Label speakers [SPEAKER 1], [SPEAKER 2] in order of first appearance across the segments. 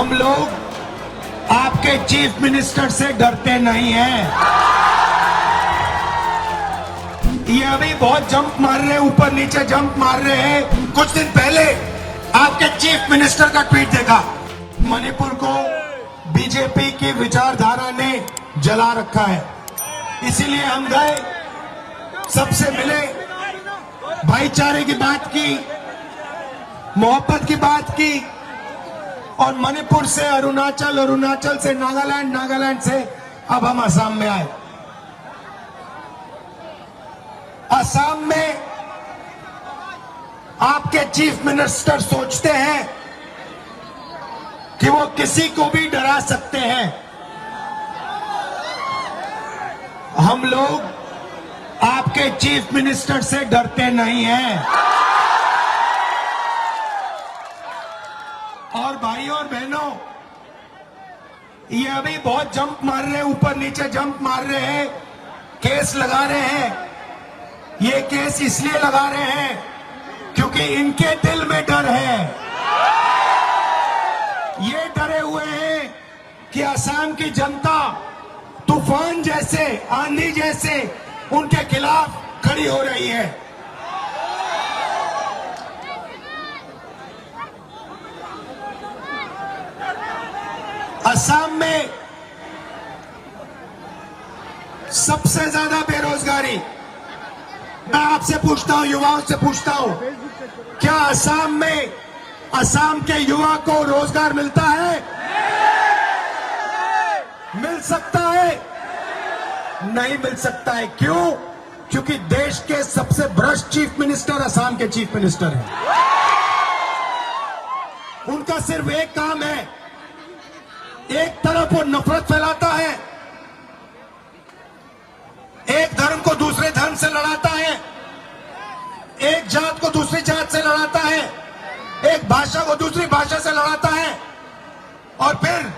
[SPEAKER 1] हम लोग आपके चीफ मिनिस्टर से डरते नहीं हैं। ये अभी बहुत जंप मार रहे हैं, ऊपर नीचे जंप मार रहे हैं। कुछ दिन पहले आपके चीफ मिनिस्टर का ट्वीट देखा। मणिपुर को बीजेपी की विचारधारा ने जला रखा है, इसीलिए हम गए, सबसे मिले, भाईचारे की बात की, मोहब्बत की बात की, और मणिपुर से अरुणाचल, अरुणाचल से नागालैंड, नागालैंड से अब हम असम में आए। असम में आपके चीफ मिनिस्टर सोचते हैं कि वो किसी को भी डरा सकते हैं। हम लोग आपके चीफ मिनिस्टर से डरते नहीं हैं। और भाइयों और बहनों, ये अभी बहुत जंप मार रहे हैं, ऊपर नीचे जंप मार रहे हैं, केस लगा रहे हैं। ये केस इसलिए लगा रहे हैं क्योंकि इनके दिल में डर है। ये डरे हुए हैं कि असम की जनता तूफान जैसे, आंधी जैसे उनके खिलाफ खड़ी हो रही है। असम में सबसे ज्यादा बेरोजगारी। मैं आपसे पूछता हूं, युवाओं से पूछता हूं, क्या असम में असम के युवा को रोजगार मिलता है? मिल सकता है? नहीं मिल सकता है। क्यों? क्योंकि देश के सबसे भ्रष्ट चीफ मिनिस्टर असम के चीफ मिनिस्टर हैं। उनका सिर्फ एक काम है, एक तरफ वो नफरत फैलाता है, एक धर्म को दूसरे धर्म से लड़ाता है, एक जात को दूसरी जात से लड़ाता है, एक भाषा को दूसरी भाषा से लड़ाता है, और फिर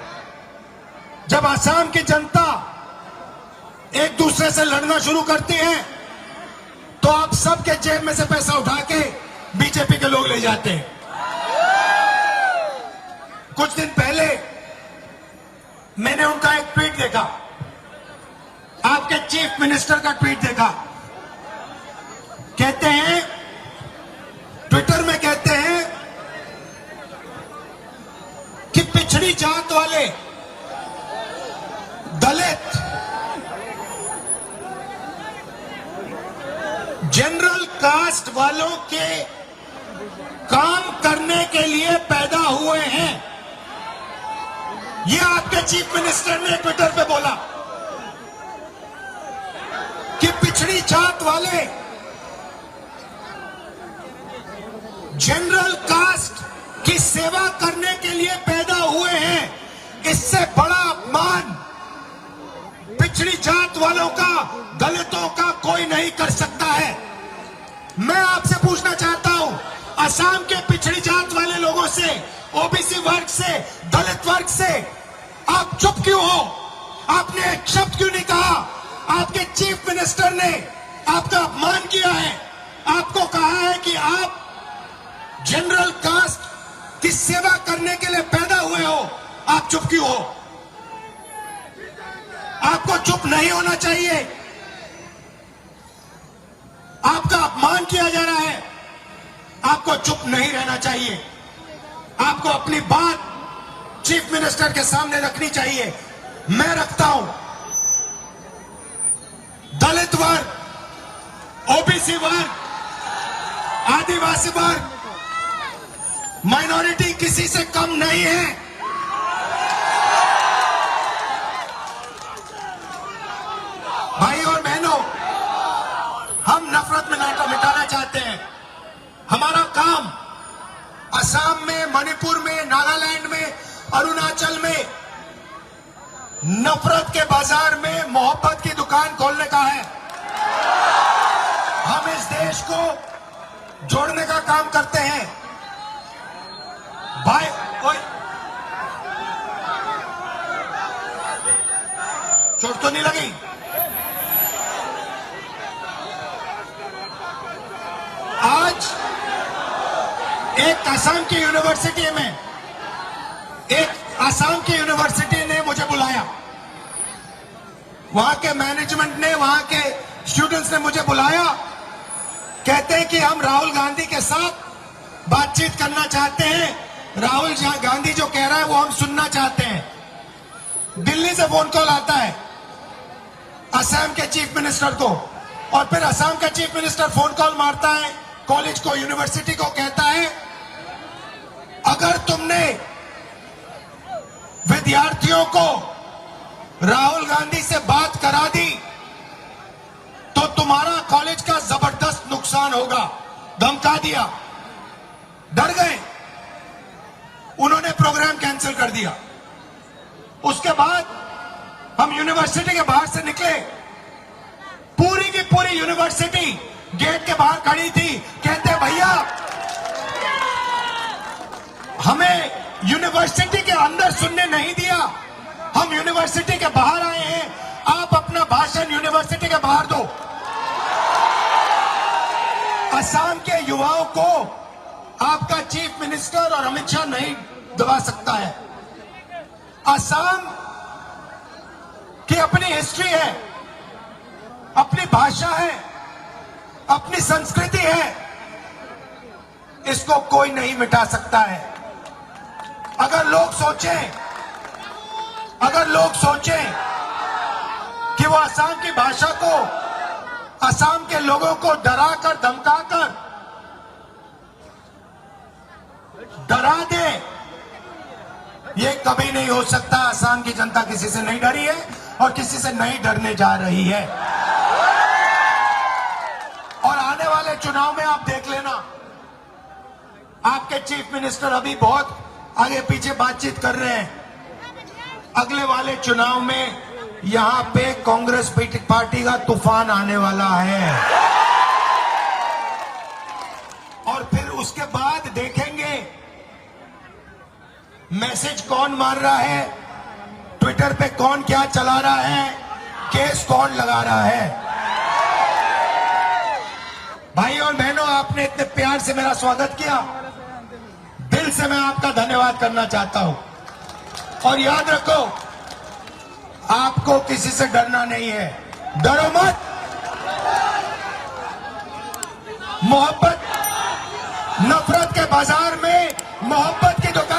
[SPEAKER 1] जब असम की जनता एक दूसरे से लड़ना शुरू करती है तो आप सबके जेब में से पैसा उठा के बीजेपी के लोग ले जाते हैं। कुछ दिन पहले मैंने उनका एक ट्वीट देखा, आपके चीफ मिनिस्टर का ट्वीट देखा। कहते हैं, ट्विटर में कहते हैं कि पिछड़ी जात वाले, दलित, जनरल कास्ट वालों के काम करने के लिए पैदा हुए हैं। ये आपके चीफ मिनिस्टर ने ट्विटर पे बोला कि पिछड़ी जात वाले, जनरल कास्ट की सेवा करने के लिए पैदा हुए हैं। इससे बड़ा अपमान पिछड़ी जात वालों का, दलितों का कोई नहीं कर सकता है। मैं आपसे पूछना चाहता हूं, असम के पिछड़ी जात वाले लोगों से, ओबीसी वर्ग से, दलित वर्ग से आप चुप क्यों हो? आपने एक शब्द क्यों नहीं कहा? आपके चीफ मिनिस्टर ने आपका अपमान किया है, आपको कहा है कि आप जनरल कास्ट की सेवा करने के लिए पैदा हुए हो। आप चुप क्यों हो? आपको चुप नहीं होना चाहिए। आपका अपमान किया जा रहा है, आपको चुप नहीं रहना चाहिए। आपको अपनी बात चीफ मिनिस्टर के सामने रखनी चाहिए। मैं रखता हूं। दलित वर्ग, ओबीसी वर्ग, आदिवासी वर्ग, माइनॉरिटी किसी से कम नहीं है। भाई और बहनों, हम नफरत मिटाना चाहते हैं। हमारा काम असम में, मणिपुर में, नागालैंड में, अरुणाचल में नफरत के बाजार में मोहब्बत की दुकान खोलने का है। हम इस देश को जोड़ने का काम करते हैं। भाई, ओए, चोट तो नहीं लगी? आज एक असम की यूनिवर्सिटी में एक असम की यूनिवर्सिटी ने मुझे बुलाया, वहां के मैनेजमेंट ने, वहां के स्टूडेंट्स ने मुझे बुलाया। कहते हैं कि हम राहुल गांधी के साथ बातचीत करना चाहते हैं। राहुल गांधी जो कह रहा है वो हम सुनना चाहते हैं। दिल्ली से फोन कॉल आता है असम के चीफ मिनिस्टर को, और फिर असम का चीफ मिनिस्टर फोन कॉल मारता है कॉलेज को, यूनिवर्सिटी को, कहता है अगर तुमने विद्यार्थियों को राहुल गांधी से बात करा दी तो तुम्हारा कॉलेज का जबरदस्त नुकसान होगा। धमका दिया, डर गए, उन्होंने प्रोग्राम कैंसिल कर दिया। उसके बाद हम यूनिवर्सिटी के बाहर से निकले, पूरी की पूरी यूनिवर्सिटी गेट के बाहर खड़ी थी। कहते भैया हमें यूनिवर्सिटी के अंदर सुनने नहीं दिया, हम यूनिवर्सिटी के बाहर आए हैं, आप अपना भाषण यूनिवर्सिटी के बाहर दो। असम के युवाओं को आपका चीफ मिनिस्टर और अमित शाह नहीं दबा सकता है। असम की अपनी हिस्ट्री है, अपनी भाषा है, अपनी संस्कृति है, इसको कोई नहीं मिटा सकता है। अगर लोग सोचें कि वो असम की भाषा को, असम के लोगों को डराकर धमकाकर डरा दे, ये कभी नहीं हो सकता। असम की जनता किसी से नहीं डरी है और किसी से नहीं डरने जा रही है। और आने वाले चुनाव में आप देख लेना, आपके चीफ मिनिस्टर अभी बहुत आगे पीछे बातचीत कर रहे हैं। अगले वाले चुनाव में यहां पे कांग्रेस पार्टी का तूफान आने वाला है, और फिर उसके बाद देखेंगे मैसेज कौन मार रहा है, ट्विटर पे कौन क्या चला रहा है, केस कौन लगा रहा है। भाइयों और बहनों, आपने इतने प्यार से मेरा स्वागत किया, दिल से मैं आपका धन्यवाद करना चाहता हूं। और याद रखो, आपको किसी से डरना नहीं है, डरो मत। मोहब्बत, नफरत के बाजार में मोहब्बत की दुकान